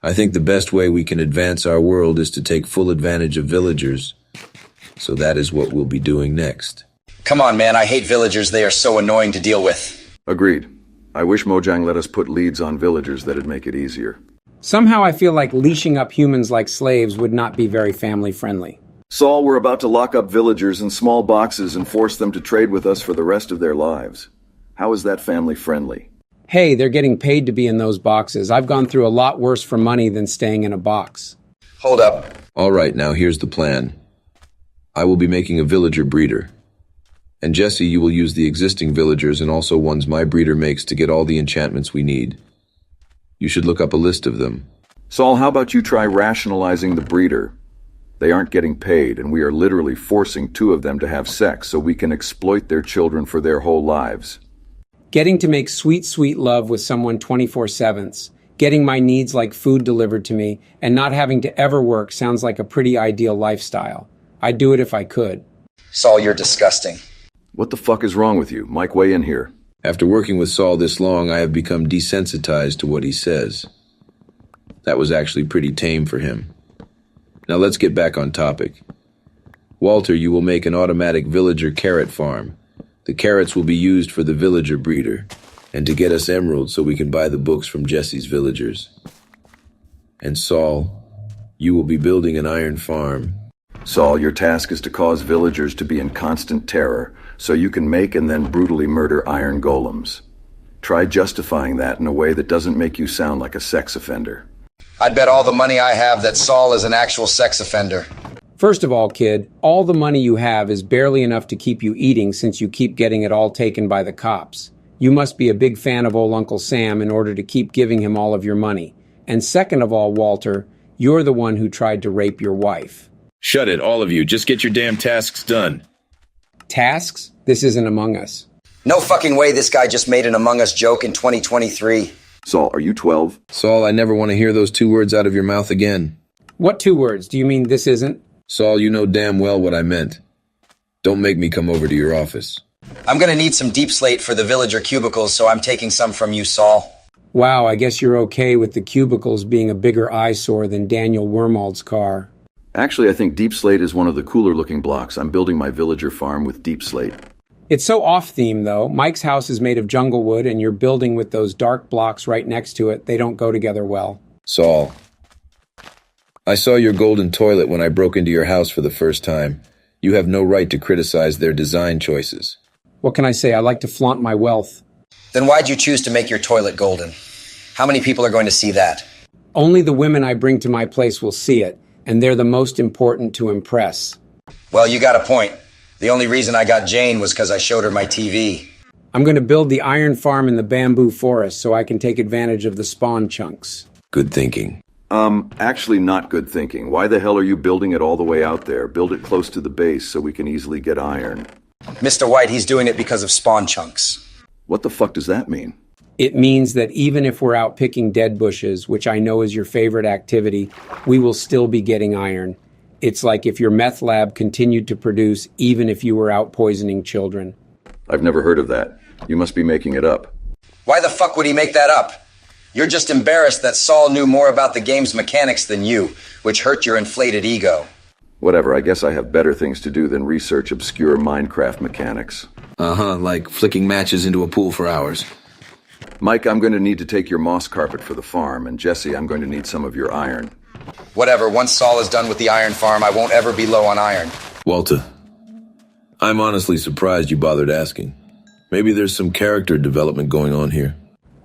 I think the best way we can advance our world is to take full advantage of villagers. So that is what we'll be doing next. Come on, man, I hate villagers. They are so annoying to deal with. Agreed. I wish Mojang let us put leads on villagers that'd make it easier. Somehow I feel like leashing up humans like slaves would not be very family-friendly. Saul, we're about to lock up villagers in small boxes and force them to trade with us for the rest of their lives. How is that family-friendly? Hey, they're getting paid to be in those boxes. I've gone through a lot worse for money than staying in a box. Hold up. All right, now here's the plan. I will be making a villager breeder. And Jessie, you will use the existing villagers and also ones my breeder makes to get all the enchantments we need. You should look up a list of them. Saul, how about you try rationalizing the breeder? They aren't getting paid, and we are literally forcing two of them to have sex so we can exploit their children for their whole lives. Getting to make sweet, sweet love with someone 24/7, getting my needs like food delivered to me, and not having to ever work sounds like a pretty ideal lifestyle. I'd do it if I could. Saul, you're disgusting. What the fuck is wrong with you? Mike, weigh in here. After working with Saul this long, I have become desensitized to what he says. That was actually pretty tame for him. Now let's get back on topic. Walter, you will make an automatic villager carrot farm. The carrots will be used for the villager breeder, and to get us emeralds so we can buy the books from Jessie's villagers. And Saul, you will be building an iron farm. Saul, your task is to cause villagers to be in constant terror, so you can make and then brutally murder iron golems. Try justifying that in a way that doesn't make you sound like a sex offender. I'd bet all the money I have that Saul is an actual sex offender. First of all, kid, all the money you have is barely enough to keep you eating since you keep getting it all taken by the cops. You must be a big fan of old Uncle Sam in order to keep giving him all of your money. And second of all, Walter, you're the one who tried to rape your wife. Shut it, all of you. Just get your damn tasks done. Tasks? This isn't Among Us. No fucking way this guy just made an Among Us joke in 2023. Saul, are you 12? Saul, I never want to hear those two words out of your mouth again. What two words? Do you mean this isn't? Saul, you know damn well what I meant. Don't make me come over to your office. I'm gonna need some deep slate for the villager cubicles, so I'm taking some from you, Saul. Wow, I guess you're okay with the cubicles being a bigger eyesore than Daniel Wormald's car. Actually, I think deep slate is one of the cooler looking blocks. I'm building my villager farm with deep slate. It's so off-theme, though. Mike's house is made of jungle wood, and you're building with those dark blocks right next to it. They don't go together well. Saul, I saw your golden toilet when I broke into your house for the first time. You have no right to criticize their design choices. What can I say? I like to flaunt my wealth. Then why'd you choose to make your toilet golden? How many people are going to see that? Only the women I bring to my place will see it, and they're the most important to impress. Well, you got a point. The only reason I got Jane was because I showed her my TV. I'm going to build the iron farm in the bamboo forest so I can take advantage of the spawn chunks. Good thinking. Actually not good thinking. Why the hell are you building it all the way out there? Build it close to the base so we can easily get iron. Mr. White, he's doing it because of spawn chunks. What the fuck does that mean? It means that even if we're out picking dead bushes, which I know is your favorite activity, we will still be getting iron. It's like if your meth lab continued to produce even if you were out poisoning children. I've never heard of that. You must be making it up. Why the fuck would he make that up? You're just embarrassed that Saul knew more about the game's mechanics than you, which hurt your inflated ego. Whatever, I guess I have better things to do than research obscure Minecraft mechanics. Like flicking matches into a pool for hours. Mike, I'm going to need to take your moss carpet for the farm, and Jesse, I'm going to need some of your iron. Whatever, once Saul is done with the iron farm, I won't ever be low on iron. Walter, I'm honestly surprised you bothered asking. Maybe there's some character development going on here.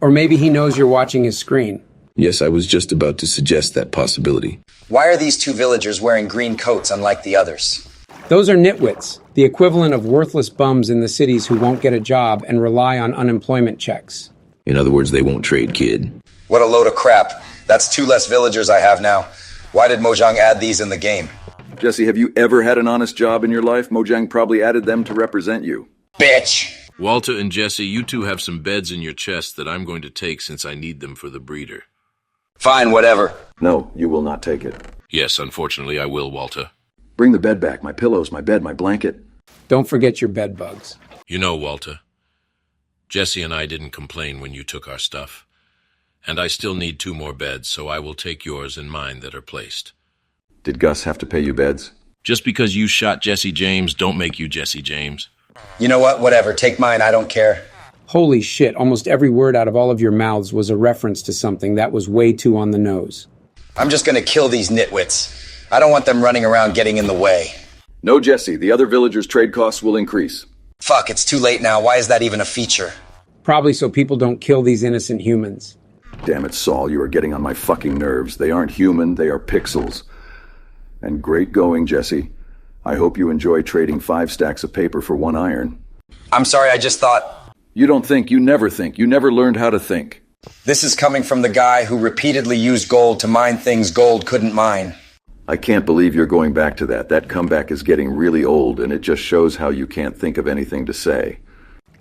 Or maybe he knows you're watching his screen. Yes, I was just about to suggest that possibility. Why are these two villagers wearing green coats unlike the others? Those are nitwits, the equivalent of worthless bums in the cities who won't get a job and rely on unemployment checks. In other words, they won't trade, kid. What a load of crap. That's 2 less villagers I have now. Why did Mojang add these in the game? Jesse, have you ever had an honest job in your life? Mojang probably added them to represent you. Bitch! Walter and Jesse, you two have some beds in your chest that I'm going to take since I need them for the breeder. Fine, whatever. No, you will not take it. Yes, unfortunately I will, Walter. Bring the bed back, my pillows, my bed, my blanket. Don't forget your bed bugs. You know, Walter, Jesse and I didn't complain when you took our stuff. And I still need 2 more beds, so I will take yours and mine that are placed. Did Gus have to pay you beds? Just because you shot Jesse James, don't make you Jesse James. You know what? Whatever. Take mine. I don't care. Holy shit, almost every word out of all of your mouths was a reference to something that was way too on the nose. I'm just gonna kill these nitwits. I don't want them running around getting in the way. No, Jesse. The other villagers' trade costs will increase. Fuck, it's too late now. Why is that even a feature? Probably so people don't kill these innocent humans. Damn it, Saul, you are getting on my fucking nerves. They aren't human, they are pixels. And great going, Jesse. I hope you enjoy trading 5 stacks of paper for 1 iron. I'm sorry, I just thought... You don't think, you never think. You never learned how to think. This is coming from the guy who repeatedly used gold to mine things gold couldn't mine. I can't believe you're going back to that. That comeback is getting really old, and it just shows how you can't think of anything to say.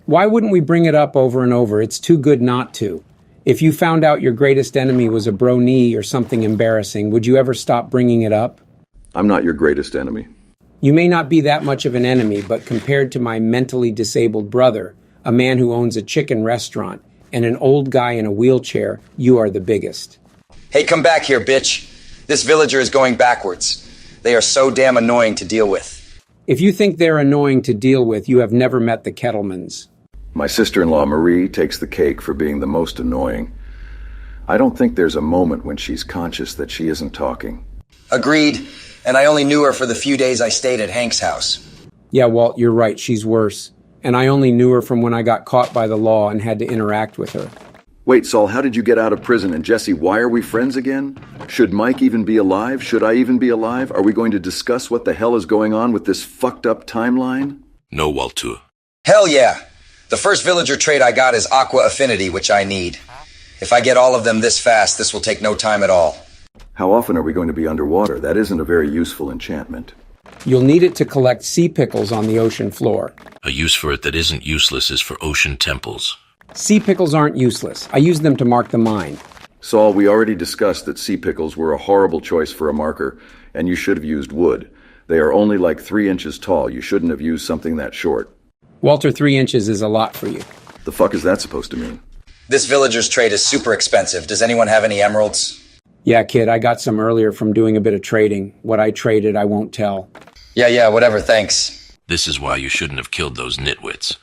Why wouldn't we bring it up over and over? It's too good not to. If you found out your greatest enemy was a brony or something embarrassing, would you ever stop bringing it up? I'm not your greatest enemy. You may not be that much of an enemy, but compared to my mentally disabled brother, a man who owns a chicken restaurant, and an old guy in a wheelchair, you are the biggest. Hey, come back here, bitch. This villager is going backwards. They are so damn annoying to deal with. If you think they're annoying to deal with, you have never met the Kettlemans. My sister-in-law Marie takes the cake for being the most annoying. I don't think there's a moment when she's conscious that she isn't talking. Agreed. And I only knew her for the few days I stayed at Hank's house. Yeah, Walt, you're right. She's worse. And I only knew her from when I got caught by the law and had to interact with her. Wait, Saul, how did you get out of prison? And Jesse, why are we friends again? Should Mike even be alive? Should I even be alive? Are we going to discuss what the hell is going on with this fucked up timeline? No, Walter. Hell yeah. The first villager trait I got is Aqua Affinity, which I need. If I get all of them this fast, this will take no time at all. How often are we going to be underwater? That isn't a very useful enchantment. You'll need it to collect sea pickles on the ocean floor. A use for it that isn't useless is for ocean temples. Sea pickles aren't useless. I use them to mark the mine. Saul, we already discussed that sea pickles were a horrible choice for a marker, and you should have used wood. They are only like 3 inches tall. You shouldn't have used something that short. Walter, 3 inches is a lot for you. The fuck is that supposed to mean? This villager's trait is super expensive. Does anyone have any emeralds? Yeah, kid, I got some earlier from doing a bit of trading. What I traded, I won't tell. Yeah, whatever, thanks. This is why you shouldn't have killed those nitwits.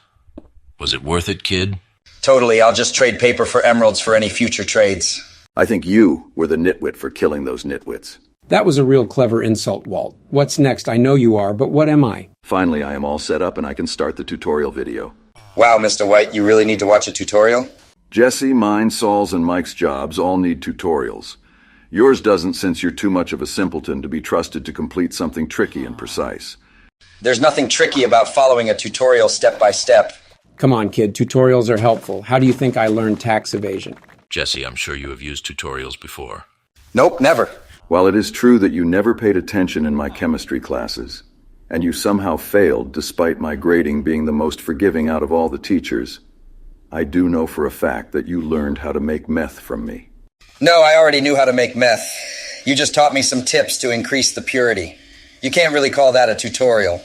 Was it worth it, kid? Totally, I'll just trade paper for emeralds for any future trades. I think you were the nitwit for killing those nitwits. That was a real clever insult, Walt. What's next? I know you are, but what am I? Finally, I am all set up and I can start the tutorial video. Wow, Mr. White, you really need to watch a tutorial? Jesse, mine, Saul's, and Mike's jobs all need tutorials. Yours doesn't, since you're too much of a simpleton to be trusted to complete something tricky and precise. There's nothing tricky about following a tutorial step by step. Come on, kid. Tutorials are helpful. How do you think I learned tax evasion? Jesse, I'm sure you have used tutorials before. Nope, never. While it is true that you never paid attention in my chemistry classes, and you somehow failed despite my grading being the most forgiving out of all the teachers, I do know for a fact that you learned how to make meth from me. No, I already knew how to make meth. You just taught me some tips to increase the purity. You can't really call that a tutorial.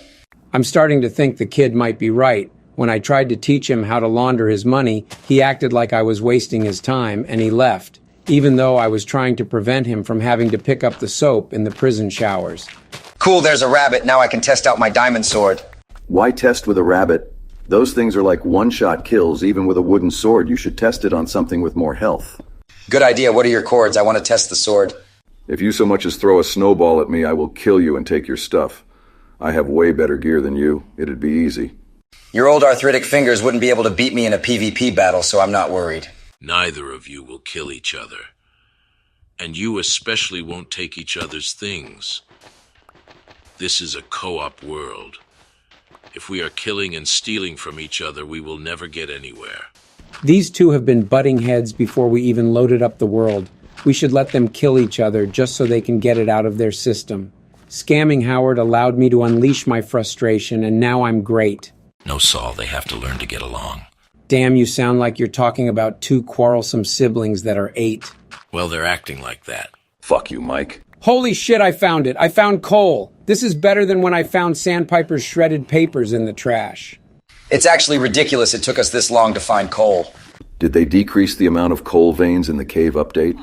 I'm starting to think the kid might be right. When I tried to teach him how to launder his money, he acted like I was wasting his time, and he left, even though I was trying to prevent him from having to pick up the soap in the prison showers. Cool, there's a rabbit. Now I can test out my diamond sword. Why test with a rabbit? Those things are like one-shot kills. Even with a wooden sword, you should test it on something with more health. Good idea. What are your chords? I want to test the sword. If you so much as throw a snowball at me, I will kill you and take your stuff. I have way better gear than you. It'd be easy. Your old arthritic fingers wouldn't be able to beat me in a PvP battle, so I'm not worried. Neither of you will kill each other. And you especially won't take each other's things. This is a co-op world. If we are killing and stealing from each other, we will never get anywhere. These two have been butting heads before we even loaded up the world. We should let them kill each other just so they can get it out of their system. Scamming Howard allowed me to unleash my frustration, and now I'm great. No, Saul, they have to learn to get along. Damn, you sound like you're talking about 2 quarrelsome siblings that are 8. Well, they're acting like that. Fuck you, Mike. Holy shit, I found it. I found coal. This is better than when I found Sandpiper's shredded papers in the trash. It's actually ridiculous it took us this long to find coal. Did they decrease the amount of coal veins in the cave update?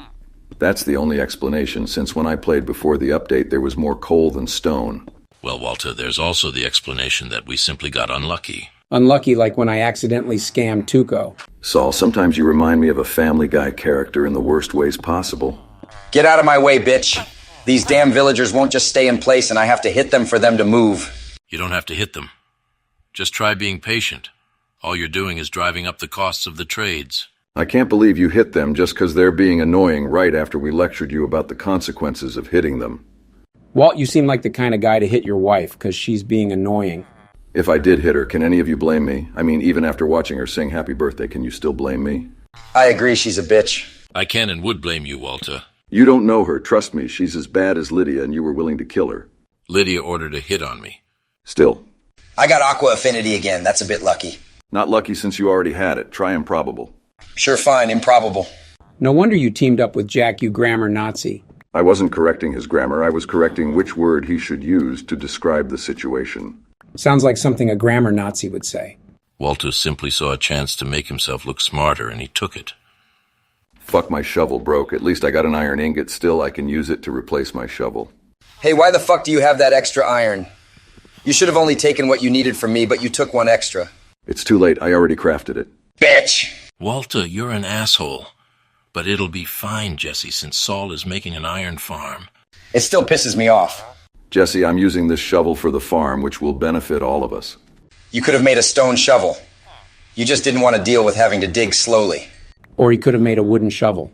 That's the only explanation, since when I played before the update there was more coal than stone. Well, Walter, there's also the explanation that we simply got unlucky. Unlucky like when I accidentally scammed Tuco. Saul, sometimes you remind me of a Family Guy character in the worst ways possible. Get out of my way, bitch. These damn villagers won't just stay in place and I have to hit them for them to move. You don't have to hit them. Just try being patient. All you're doing is driving up the costs of the trades. I can't believe you hit them just because they're being annoying right after we lectured you about the consequences of hitting them. Walt, you seem like the kind of guy to hit your wife because she's being annoying. If I did hit her, can any of you blame me? I mean, even after watching her sing Happy Birthday, can you still blame me? I agree she's a bitch. I can and would blame you, Walter. You don't know her. Trust me, she's as bad as Lydia and you were willing to kill her. Lydia ordered a hit on me. Still. I got Aqua Affinity again. That's a bit lucky. Not lucky since you already had it. Try improbable. Sure, fine. Improbable. No wonder you teamed up with Jack, you grammar Nazi. I wasn't correcting his grammar. I was correcting which word he should use to describe the situation. Sounds like something a grammar Nazi would say. Walter simply saw a chance to make himself look smarter, and he took it. Fuck, my shovel broke. At least I got an iron ingot still. I can use it to replace my shovel. Hey, why the fuck do you have that extra iron? You should have only taken what you needed from me, but you took one extra. It's too late. I already crafted it. Bitch! Walter, you're an asshole. But it'll be fine, Jessie, since Saul is making an iron farm. It still pisses me off. Jesse, I'm using this shovel for the farm, which will benefit all of us. You could have made a stone shovel. You just didn't want to deal with having to dig slowly. Or he could have made a wooden shovel.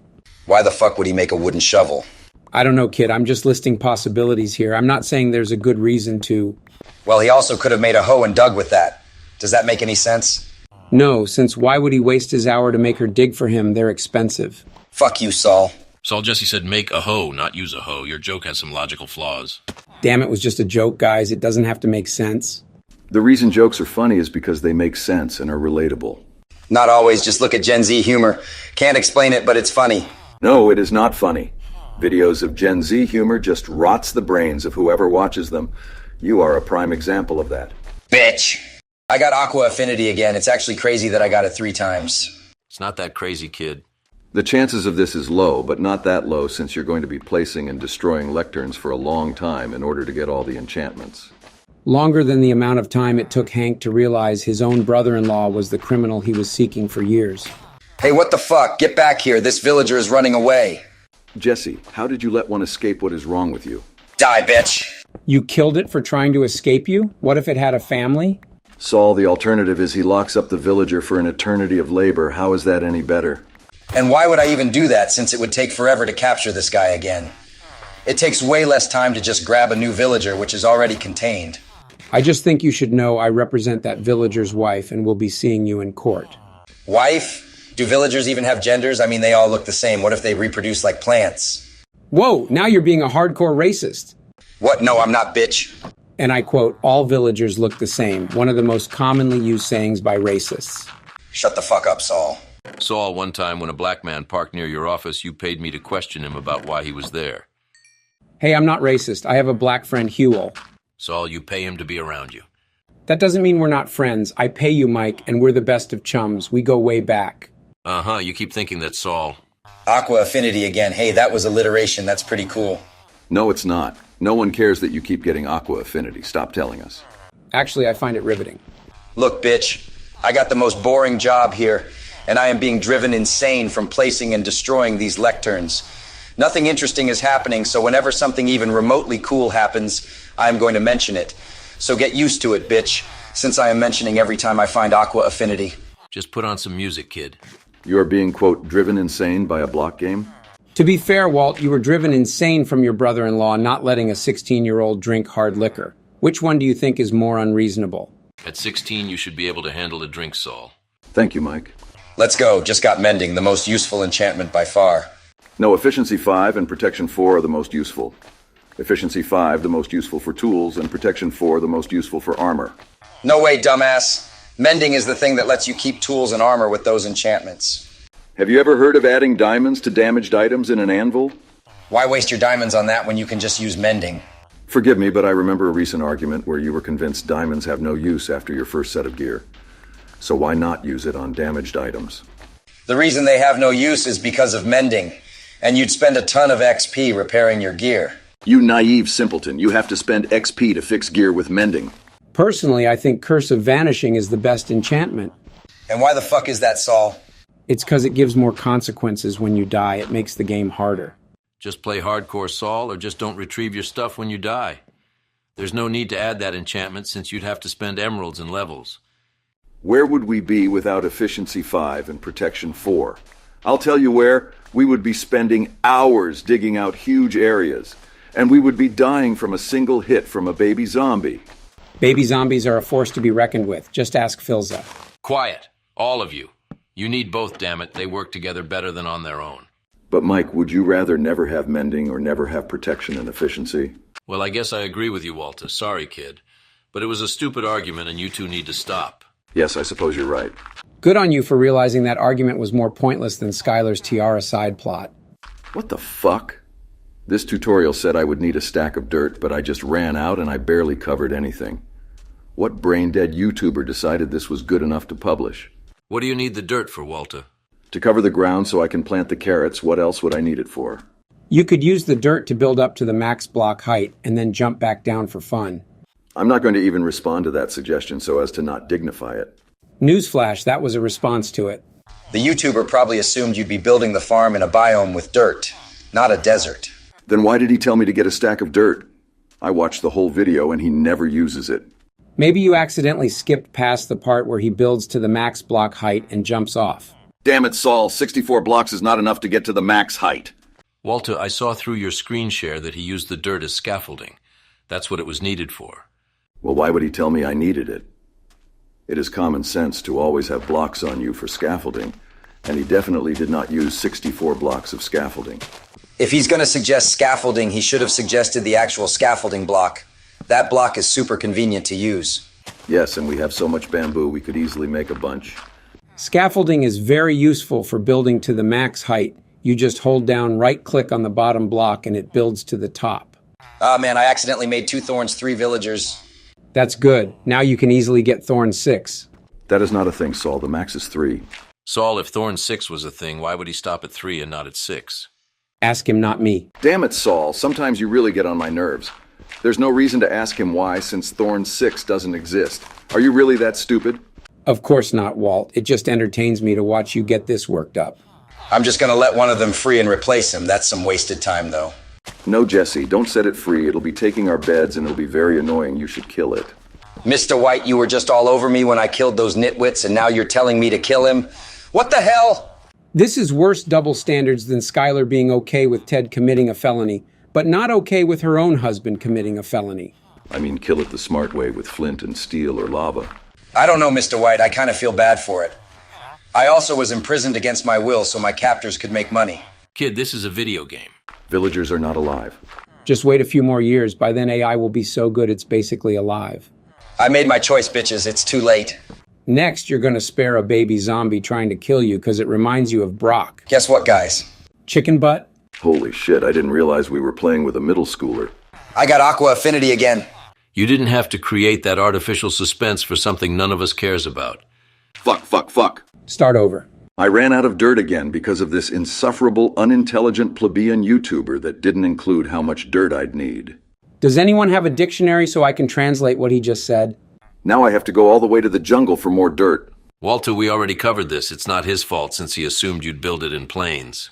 Why the fuck would he make a wooden shovel? I don't know, kid. I'm just listing possibilities here. I'm not saying there's a good reason to... Well, he also could have made a hoe and dug with that. Does that make any sense? No, since why would he waste his hour to make her dig for him? They're expensive. Fuck you, Saul. Saul, Jessie said make a hoe, not use a hoe. Your joke has some logical flaws. Damn, it was just a joke, guys. It doesn't have to make sense. The reason jokes are funny is because they make sense and are relatable. Not always. Just look at Gen Z humor. Can't explain it, but it's funny. No, it is not funny. Videos of Gen Z humor just rots the brains of whoever watches them. You are a prime example of that. Bitch! I got Aqua Affinity again. It's actually crazy that I got it 3 times. It's not that crazy, kid. The chances of this is low, but not that low since you're going to be placing and destroying lecterns for a long time in order to get all the enchantments. Longer than the amount of time it took Hank to realize his own brother-in-law was the criminal he was seeking for years. Hey, what the fuck? Get back here. This villager is running away. Jesse, how did you let one escape? What is wrong with you? Die, bitch! You killed it for trying to escape you? What if it had a family? Saul, the alternative is he locks up the villager for an eternity of labor. How is that any better? And why would I even do that, since it would take forever to capture this guy again? It takes way less time to just grab a new villager, which is already contained. I just think you should know I represent that villager's wife and will be seeing you in court. Wife? Do villagers even have genders? I mean, they all look the same. What if they reproduce like plants? Whoa, now you're being a hardcore racist. What? No, I'm not, bitch. And I quote, all villagers look the same, one of the most commonly used sayings by racists. Shut the fuck up, Saul. Saul, one time when a black man parked near your office, you paid me to question him about why he was there. Hey, I'm not racist. I have a black friend, Huel. Saul, you pay him to be around you. That doesn't mean we're not friends. I pay you, Mike, and we're the best of chums. We go way back. Uh-huh, you keep thinking that Saul... Aqua Affinity again. Hey, that was alliteration. That's pretty cool. No, it's not. No one cares that you keep getting Aqua Affinity. Stop telling us. Actually, I find it riveting. Look, bitch, I got the most boring job here, and I am being driven insane from placing and destroying these lecterns. Nothing interesting is happening, so whenever something even remotely cool happens, I am going to mention it. So get used to it, bitch, since I am mentioning every time I find Aqua Affinity. Just put on some music, kid. You are being, quote, driven insane by a block game? To be fair, Walt, you were driven insane from your brother-in-law not letting a 16-year-old drink hard liquor. Which one do you think is more unreasonable? At 16, you should be able to handle a drink, Saul. Thank you, Mike. Let's go. Just got mending, the most useful enchantment by far. No, efficiency 5 and protection 4 are the most useful. Efficiency 5 the most useful for tools, and protection 4 the most useful for armor. No way, dumbass. Mending is the thing that lets you keep tools and armor with those enchantments. Have you ever heard of adding diamonds to damaged items in an anvil? Why waste your diamonds on that when you can just use mending? Forgive me, but I remember a recent argument where you were convinced diamonds have no use after your first set of gear. So why not use it on damaged items? The reason they have no use is because of mending, and you'd spend a ton of XP repairing your gear. You naive simpleton, you have to spend XP to fix gear with mending. Personally, I think Curse of Vanishing is the best enchantment. And why the fuck is that, Saul? It's because it gives more consequences when you die. It makes the game harder. Just play hardcore Saul, or just don't retrieve your stuff when you die. There's no need to add that enchantment since you'd have to spend emeralds and levels. Where would we be without Efficiency 5 and Protection 4? I'll tell you where. We would be spending hours digging out huge areas, and we would be dying from a single hit from a baby zombie. Baby zombies are a force to be reckoned with. Just ask Filza. Quiet, all of you. You need both, damn it. They work together better than on their own. But Mike, would you rather never have mending or never have protection and efficiency? Well, I guess I agree with you, Walter. Sorry, kid. But it was a stupid argument, and you two need to stop. Yes, I suppose you're right. Good on you for realizing that argument was more pointless than Skylar's tiara side plot. What the fuck? This tutorial said I would need a stack of dirt, but I just ran out and I barely covered anything. What brain-dead YouTuber decided this was good enough to publish? What do you need the dirt for, Walter? To cover the ground so I can plant the carrots. What else would I need it for? You could use the dirt to build up to the max block height and then jump back down for fun. I'm not going to even respond to that suggestion so as to not dignify it. Newsflash, that was a response to it. The YouTuber probably assumed you'd be building the farm in a biome with dirt, not a desert. Then why did he tell me to get a stack of dirt? I watched the whole video and he never uses it. Maybe you accidentally skipped past the part where he builds to the max block height and jumps off. Damn it, Saul, 64 blocks is not enough to get to the max height. Walter, I saw through your screen share that he used the dirt as scaffolding. That's what it was needed for. Well, why would he tell me I needed it? It is common sense to always have blocks on you for scaffolding, and he definitely did not use 64 blocks of scaffolding. If he's going to suggest scaffolding, he should have suggested the actual scaffolding block. That block is super convenient to use. Yes, and we have so much bamboo we could easily make a bunch. Scaffolding is very useful for building to the max height. You just hold down right-click on the bottom block and it builds to the top. Ah, man, I accidentally made 2 thorns, 3 villagers. That's good. Now you can easily get Thorn 6. That is not a thing, Saul. The max is 3. Saul, if Thorn 6 was a thing, why would he stop at 3 and not at 6? Ask him, not me. Damn it, Saul. Sometimes you really get on my nerves. There's no reason to ask him why since Thorn 6 doesn't exist. Are you really that stupid? Of course not, Walt. It just entertains me to watch you get this worked up. I'm just going to let one of them free and replace him. That's some wasted time, though. No, Jesse, don't set it free. It'll be taking our beds and it'll be very annoying. You should kill it. Mr. White, you were just all over me when I killed those nitwits, and now you're telling me to kill him? What the hell? This is worse double standards than Skylar being okay with Ted committing a felony, but not okay with her own husband committing a felony. I mean, kill it the smart way with flint and steel or lava. I don't know, Mr. White. I kind of feel bad for it. I also was imprisoned against my will so my captors could make money. Kid, this is a video game. Villagers are not alive. Just wait a few more years. By then AI will be so good it's basically alive. I made my choice, bitches. It's too late. Next, you're going to spare a baby zombie trying to kill you because it reminds you of Brock. Guess what, guys? Chicken butt? Holy shit, I didn't realize we were playing with a middle schooler. I got Aqua Affinity again. You didn't have to create that artificial suspense for something none of us cares about. Fuck. Start over. I ran out of dirt again because of this insufferable, unintelligent plebeian YouTuber that didn't include how much dirt I'd need. Does anyone have a dictionary so I can translate what he just said? Now I have to go all the way to the jungle for more dirt. Walter, we already covered this. It's not his fault since he assumed you'd build it in plains.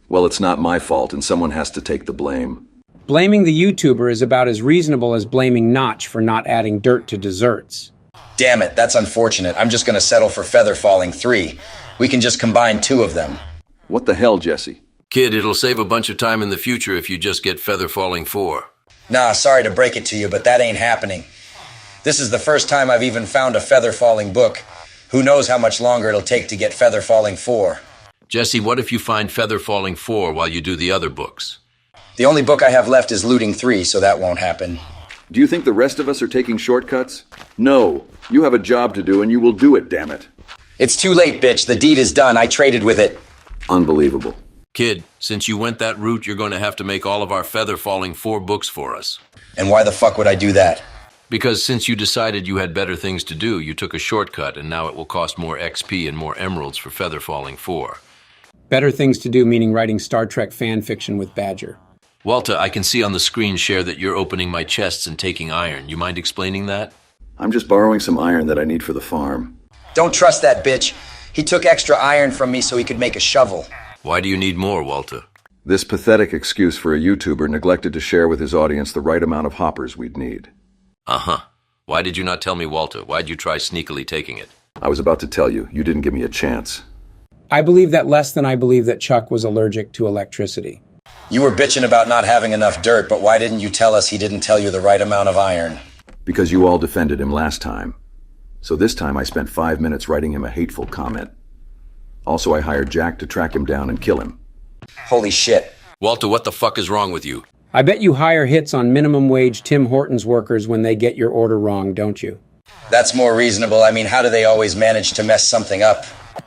Well, it's not my fault, and someone has to take the blame. Blaming the YouTuber is about as reasonable as blaming Notch for not adding dirt to desserts. Damn it, that's unfortunate. I'm just going to settle for Feather Falling 3. We can just combine 2 of them. What the hell, Jesse? Kid, it'll save a bunch of time in the future if you just get Feather Falling 4. Nah, sorry to break it to you, but that ain't happening. This is the first time I've even found a Feather Falling book. Who knows how much longer it'll take to get Feather Falling 4. Jesse, what if you find Feather Falling 4 while you do the other books? The only book I have left is Looting 3, so that won't happen. Do you think the rest of us are taking shortcuts? No. You have a job to do, and you will do it, damn it. It's too late, bitch. The deed is done. I traded with it. Unbelievable. Kid, since you went that route, you're going to have to make all of our Feather Falling 4 books for us. And why the fuck would I do that? Because since you decided you had better things to do, you took a shortcut, and now it will cost more XP and more emeralds for Feather Falling 4. Better things to do meaning writing Star Trek fan fiction with Badger. Walter, I can see on the screen share that you're opening my chests and taking iron. You mind explaining that? I'm just borrowing some iron that I need for the farm. Don't trust that bitch. He took extra iron from me so he could make a shovel. Why do you need more, Walter? This pathetic excuse for a YouTuber neglected to share with his audience the right amount of hoppers we'd need. Uh-huh. Why did you not tell me, Walter? Why'd you try sneakily taking it? I was about to tell you. You didn't give me a chance. I believe that less than I believe that Chuck was allergic to electricity. You were bitching about not having enough dirt, but why didn't you tell us he didn't tell you the right amount of iron? Because you all defended him last time. So this time I spent 5 minutes writing him a hateful comment. Also, I hired Jack to track him down and kill him. Holy shit. Walter, what the fuck is wrong with you? I bet you hire hits on minimum wage Tim Hortons workers when they get your order wrong, don't you? That's more reasonable. I mean, how do they always manage to mess something up?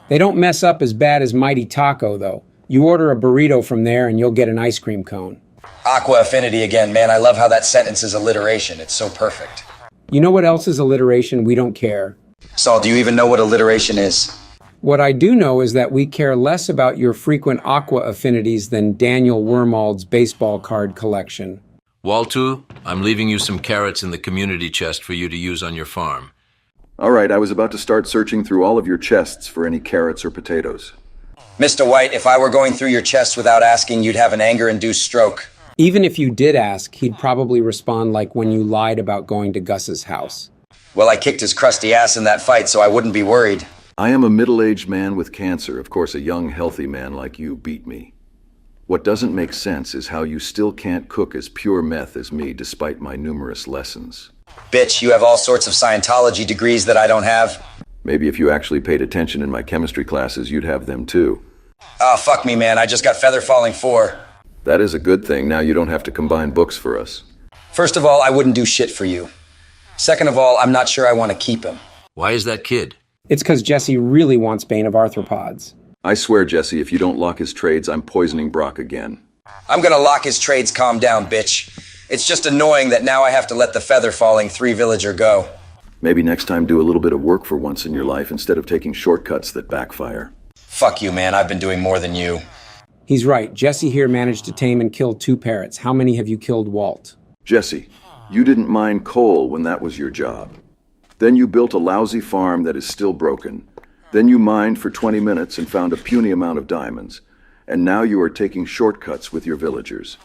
They don't mess up as bad as Mighty Taco, though. You order a burrito from there and you'll get an ice cream cone. Aqua affinity again, man. I love how that sentence is alliteration. It's so perfect. You know what else is alliteration? We don't care. Saul, do you even know what alliteration is? What I do know is that we care less about your frequent aqua affinities than Daniel Wormald's baseball card collection. Walter, I'm leaving you some carrots in the community chest for you to use on your farm. All right, I was about to start searching through all of your chests for any carrots or potatoes. Mr. White, if I were going through your chest without asking, you'd have an anger-induced stroke. Even if you did ask, he'd probably respond like when you lied about going to Gus's house. Well, I kicked his crusty ass in that fight, so I wouldn't be worried. I am a middle-aged man with cancer. Of course, a young, healthy man like you beat me. What doesn't make sense is how you still can't cook as pure meth as me despite my numerous lessons. Bitch, you have all sorts of Scientology degrees that I don't have. Maybe if you actually paid attention in my chemistry classes, you'd have them too. Oh, fuck me, man. I just got Feather Falling 4. That is a good thing. Now you don't have to combine books for us. First of all, I wouldn't do shit for you. Second of all, I'm not sure I want to keep him. Why is that kid? It's because Jesse really wants Bane of Arthropods. I swear, Jesse, if you don't lock his trades, I'm poisoning Brock again. I'm gonna lock his trades. Calm down, bitch. It's just annoying that now I have to let the Feather Falling 3 villager go. Maybe next time do a little bit of work for once in your life instead of taking shortcuts that backfire. Fuck you, man. I've been doing more than you. He's right. Jesse here managed to tame and kill 2 parrots. How many have you killed, Walt? Jesse, you didn't mine coal when that was your job. Then you built a lousy farm that is still broken. Then you mined for 20 minutes and found a puny amount of diamonds. And now you are taking shortcuts with your villagers.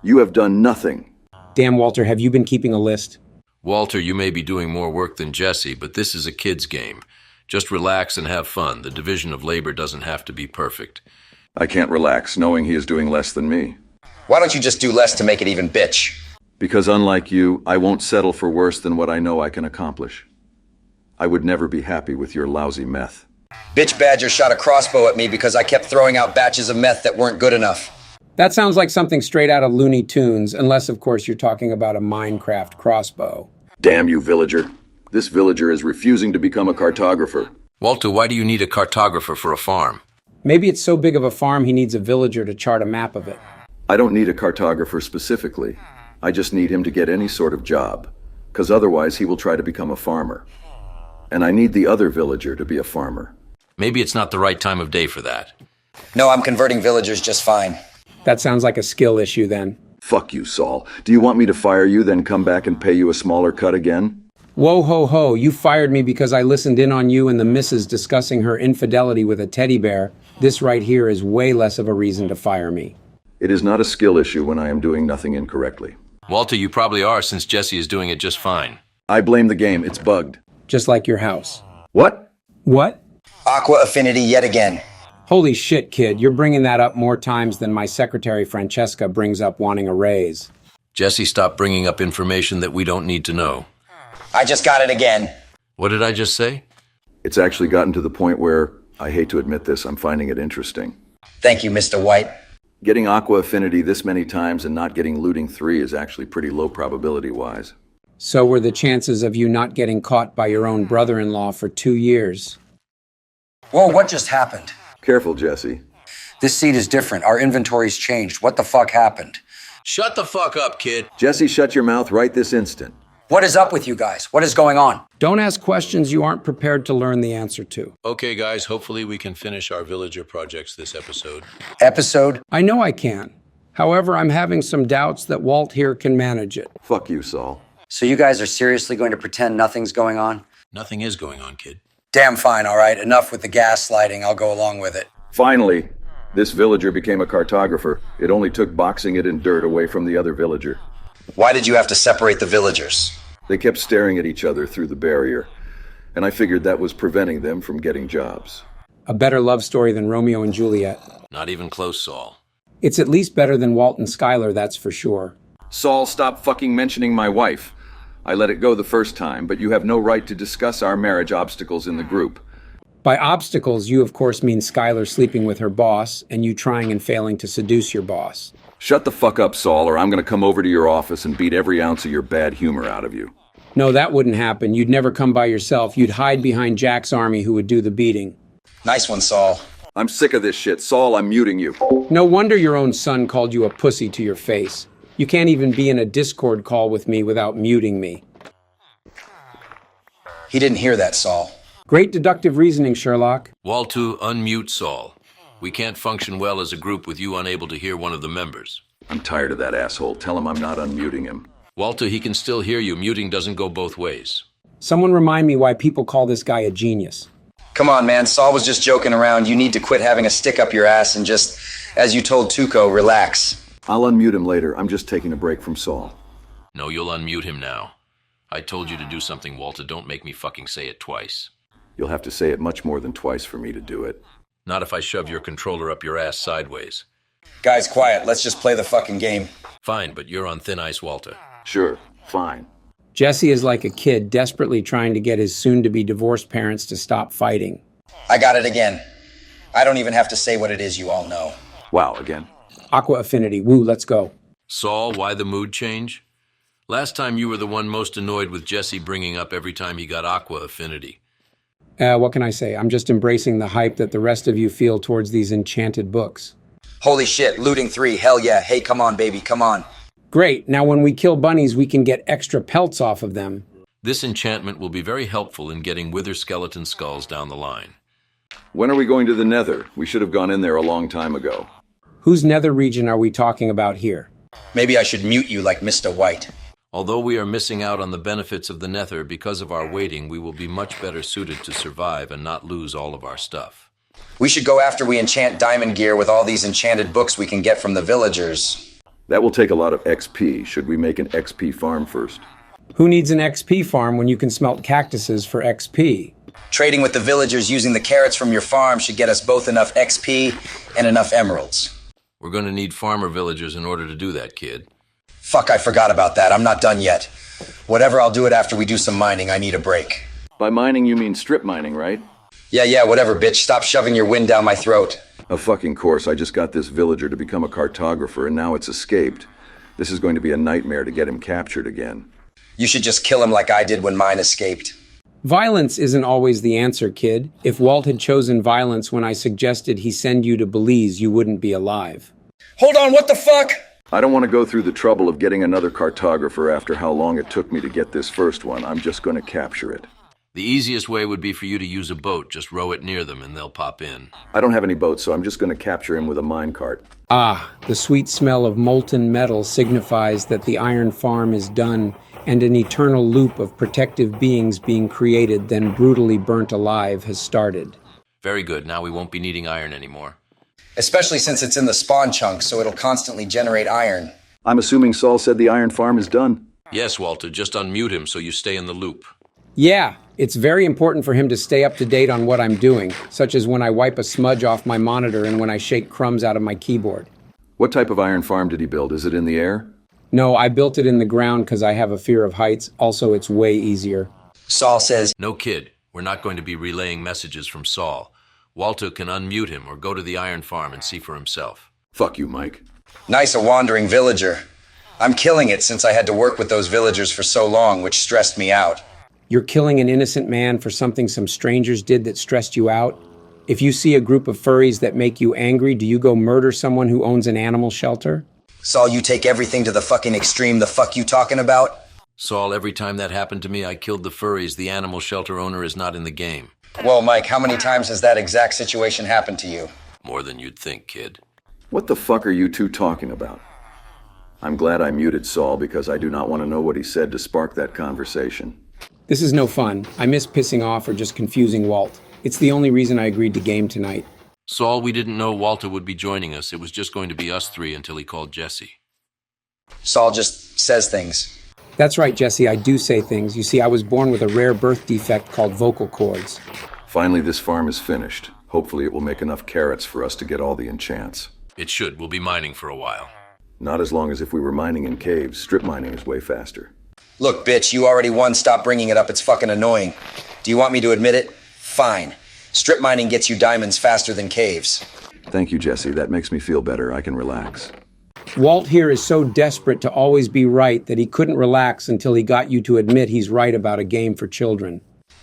You have done nothing. Damn, Walter, have you been keeping a list? Walter, you may be doing more work than Jesse, but this is a kid's game. Just relax and have fun. The division of labor doesn't have to be perfect. I can't relax knowing he is doing less than me. Why don't you just do less to make it even, bitch? Because unlike you, I won't settle for worse than what I know I can accomplish. I would never be happy with your lousy meth. Bitch Badger shot a crossbow at me because I kept throwing out batches of meth that weren't good enough. That sounds like something straight out of Looney Tunes, unless, of course, you're talking about a Minecraft crossbow. Damn you, villager. This villager is refusing to become a cartographer. Walter, why do you need a cartographer for a farm? Maybe it's so big of a farm he needs a villager to chart a map of it. I don't need a cartographer specifically. I just need him to get any sort of job, because otherwise he will try to become a farmer. And I need the other villager to be a farmer. Maybe it's not the right time of day for that. No, I'm converting villagers just fine. That sounds like a skill issue then. Fuck you, Saul. Do you want me to fire you, then come back and pay you a smaller cut again? Whoa, ho, ho, you fired me because I listened in on you and the missus discussing her infidelity with a teddy bear. This right here is way less of a reason to fire me. It is not a skill issue when I am doing nothing incorrectly. Walter, you probably are, since Jesse is doing it just fine. I blame the game. It's bugged. Just like your house. What? What? Aqua affinity yet again. Holy shit, kid, you're bringing that up more times than my secretary Francesca brings up wanting a raise. Jesse, stop bringing up information that we don't need to know. I just got it again. What did I just say? It's actually gotten to the point where, I hate to admit this, I'm finding it interesting. Thank you, Mr. White. Getting Aqua Affinity this many times and not getting Looting 3 is actually pretty low probability-wise. So were the chances of you not getting caught by your own brother-in-law for 2 years. Whoa, what just happened? Careful, Jesse. This seed is different. Our inventory's changed. What the fuck happened? Shut the fuck up, kid. Jesse, shut your mouth right this instant. What is up with you guys? What is going on? Don't ask questions you aren't prepared to learn the answer to. Okay, guys, hopefully we can finish our villager projects this episode. Episode? I know I can. However, I'm having some doubts that Walt here can manage it. Fuck you, Saul. So you guys are seriously going to pretend nothing's going on? Nothing is going on, kid. Damn fine, all right. Enough with the gaslighting. I'll go along with it. Finally, this villager became a cartographer. It only took boxing it in dirt away from the other villager. Why did you have to separate the villagers? They kept staring at each other through the barrier, and I figured that was preventing them from getting jobs. A better love story than Romeo and Juliet. Not even close, Saul. It's at least better than Walt and Skylar, that's for sure. Saul, stop fucking mentioning my wife. I let it go the first time, but you have no right to discuss our marriage obstacles in the group. By obstacles, you of course mean Skylar sleeping with her boss and you trying and failing to seduce your boss. Shut the fuck up, Saul, or I'm gonna come over to your office and beat every ounce of your bad humor out of you. No, that wouldn't happen. You'd never come by yourself. You'd hide behind Jack's army who would do the beating. Nice one, Saul. I'm sick of this shit. Saul, I'm muting you. No wonder your own son called you a pussy to your face. You can't even be in a Discord call with me without muting me. He didn't hear that, Saul. Great deductive reasoning, Sherlock. Waltu, unmute Saul. We can't function well as a group with you unable to hear one of the members. I'm tired of that asshole. Tell him I'm not unmuting him. Waltu, he can still hear you. Muting doesn't go both ways. Someone remind me why people call this guy a genius. Come on, man. Saul was just joking around. You need to quit having a stick up your ass and just, as you told Tuco, relax. I'll unmute him later. I'm just taking a break from Saul. No, you'll unmute him now. I told you to do something, Walter. Don't make me fucking say it twice. You'll have to say it much more than twice for me to do it. Not if I shove your controller up your ass sideways. Guys, quiet. Let's just play the fucking game. Fine, but you're on thin ice, Walter. Sure, fine. Jesse is like a kid desperately trying to get his soon-to-be divorced parents to stop fighting. I got it again. I don't even have to say what it is, you all know. Wow, again. Aqua Affinity. Woo, let's go. Saul, why the mood change? Last time you were the one most annoyed with Jesse bringing up every time he got Aqua Affinity. What can I say? I'm just embracing the hype that the rest of you feel towards these enchanted books. Holy shit, looting 3, hell yeah. Hey, come on, baby, come on. Great, now when we kill bunnies, we can get extra pelts off of them. This enchantment will be very helpful in getting wither skeleton skulls down the line. When are we going to the Nether? We should have gone in there a long time ago. Whose nether region are we talking about here? Maybe I should mute you like Mr. White. Although we are missing out on the benefits of the Nether because of our waiting, we will be much better suited to survive and not lose all of our stuff. We should go after we enchant diamond gear with all these enchanted books we can get from the villagers. That will take a lot of XP. Should we make an XP farm first? Who needs an XP farm when you can smelt cactuses for XP? Trading with the villagers using the carrots from your farm should get us both enough XP and enough emeralds. We're going to need farmer villagers in order to do that, kid. Fuck, I forgot about that. I'm not done yet. Whatever, I'll do it after we do some mining. I need a break. By mining, you mean strip mining, right? Yeah, whatever, bitch. Stop shoving your wind down my throat. Of fucking course. I just got this villager to become a cartographer, and now it's escaped. This is going to be a nightmare to get him captured again. You should just kill him like I did when mine escaped. Violence isn't always the answer, kid. If Walt had chosen violence when I suggested he send you to Belize, you wouldn't be alive. Hold on, what the fuck? I don't want to go through the trouble of getting another cartographer after how long it took me to get this first one. I'm just going to capture it. The easiest way would be for you to use a boat. Just row it near them and they'll pop in. I don't have any boats, so I'm just going to capture him with a minecart. Ah, the sweet smell of molten metal signifies that the iron farm is done and an eternal loop of protective beings being created, then brutally burnt alive, has started. Very good. Now we won't be needing iron anymore. Especially since it's in the spawn chunk, so it'll constantly generate iron. I'm assuming Saul said the iron farm is done. Yes, Walter, just unmute him so you stay in the loop. Yeah, it's very important for him to stay up to date on what I'm doing, such as when I wipe a smudge off my monitor and when I shake crumbs out of my keyboard. What type of iron farm did he build? Is it in the air? No, I built it in the ground because I have a fear of heights. Also, it's way easier. Saul says, No, kid. We're not going to be relaying messages from Saul. Walter can unmute him or go to the iron farm and see for himself. Fuck you, Mike. nice a wandering villager. I'm killing it since I had to work with those villagers for so long, which stressed me out. You're killing an innocent man for something some strangers did that stressed you out? If you see a group of furries that make you angry, do you go murder someone who owns an animal shelter? Saul, you take everything to the fucking extreme. The fuck you talking about? Saul, every time that happened to me, I killed the furries. The animal shelter owner is not in the game. Whoa, Mike, how many times has that exact situation happened to you? More than you'd think, kid. What the fuck are you two talking about? I'm glad I muted Saul because I do not want to know what he said to spark that conversation. This is no fun. I miss pissing off or just confusing Walt. It's the only reason I agreed to game tonight. Saul, we didn't know Walter would be joining us. It was just going to be us three until he called Jessie. Saul just says things. That's right, Jesse, I do say things. You see, I was born with a rare birth defect called vocal cords. Finally, this farm is finished. Hopefully it will make enough carrots for us to get all the enchants. It should. We'll be mining for a while. Not as long as if we were mining in caves. Strip mining is way faster. Look, bitch, you already won. Stop bringing it up. It's fucking annoying. Do you want me to admit it? Fine. Strip mining gets you diamonds faster than caves. Thank you, Jesse. That makes me feel better. I can relax. Walt here is so desperate to always be right that he couldn't relax until he got you to admit he's right about a game for children.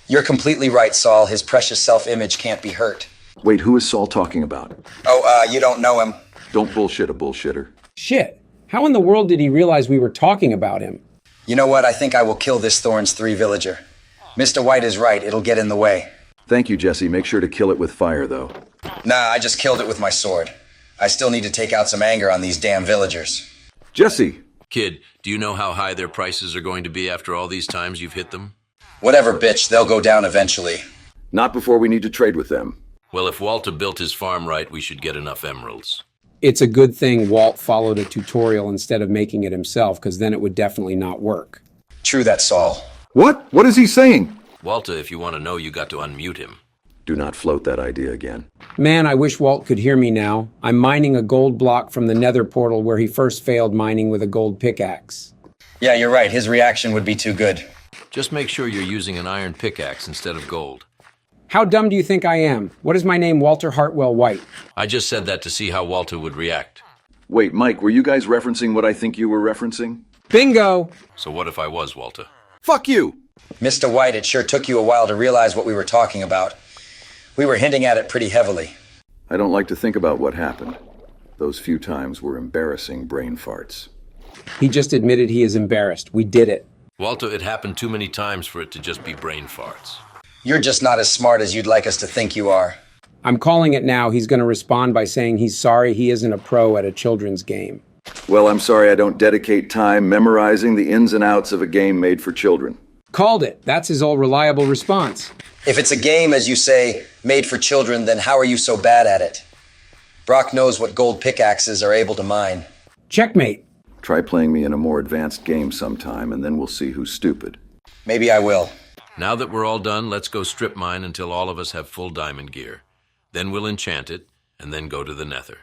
You're completely right, Saul. His precious self-image can't be hurt. Wait, who is Saul talking about? Oh, you don't know him. Don't bullshit a bullshitter. Shit. How in the world did he realize we were talking about him? You know what? I think I will kill this Thorns 3 villager. Mr. White is right. It'll get in the way. Thank you, Jesse. Make sure to kill it with fire, though. Nah, I just killed it with my sword. I still need to take out some anger on these damn villagers. Jesse! Kid, do you know how high their prices are going to be after all these times you've hit them? Whatever, bitch. They'll go down eventually. Not before we need to trade with them. Well, if Walter built his farm right, we should get enough emeralds. It's a good thing Walt followed a tutorial instead of making it himself, because then it would definitely not work. True that, Saul. What? What is he saying? Walter, if you want to know, you got to unmute him. Do not float that idea again. Man, I wish Walt could hear me now. I'm mining a gold block from the nether portal where he first failed mining with a gold pickaxe. Yeah, you're right. His reaction would be too good. Just make sure you're using an iron pickaxe instead of gold. How dumb do you think I am? What is my name, Walter Hartwell White? I just said that to see how Walter would react. Wait, Mike, were you guys referencing what I think you were referencing? Bingo! So what if I was, Walter? Fuck you! Mr. White, it sure took you a while to realize what we were talking about. We were hinting at it pretty heavily. I don't like to think about what happened. Those few times were embarrassing brain farts. He just admitted he is embarrassed. We did it. Walter, it happened too many times for it to just be brain farts. You're just not as smart as you'd like us to think you are. I'm calling it now. He's going to respond by saying he's sorry he isn't a pro at a children's game. Well, I'm sorry I don't dedicate time memorizing the ins and outs of a game made for children. Called it. That's his old reliable response. If it's a game, as you say, made for children, then how are you so bad at it? Brock knows what gold pickaxes are able to mine. Checkmate. Try playing me in a more advanced game sometime, and then we'll see who's stupid. Maybe I will. Now that we're all done, let's go strip mine until all of us have full diamond gear. Then we'll enchant it, and then go to the nether.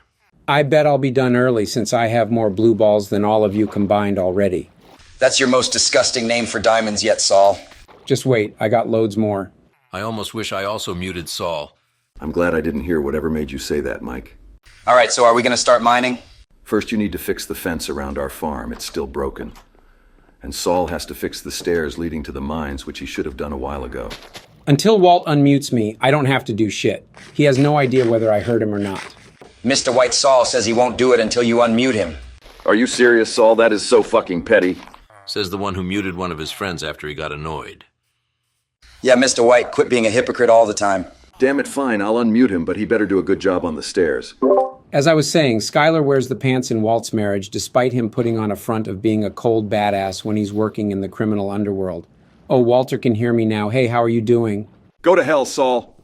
I bet I'll be done early since I have more blue balls than all of you combined already. That's your most disgusting name for diamonds yet, Saul. Just wait, I got loads more. I almost wish I also muted Saul. I'm glad I didn't hear whatever made you say that, Mike. All right, so are we going to start mining? First, you need to fix the fence around our farm. It's still broken. And Saul has to fix the stairs leading to the mines, which he should have done a while ago. Until Walt unmutes me, I don't have to do shit. He has no idea whether I heard him or not. Mr. White Saul says he won't do it until you unmute him. Are you serious, Saul? That is so fucking petty. Says the one who muted one of his friends after he got annoyed. Yeah, Mr. White, quit being a hypocrite all the time. Damn it, fine. I'll unmute him, but he better do a good job on the stairs. As I was saying, Skylar wears the pants in Walt's marriage despite him putting on a front of being a cold badass when he's working in the criminal underworld. Oh, Walter can hear me now. Hey, how are you doing? Go to hell, Saul.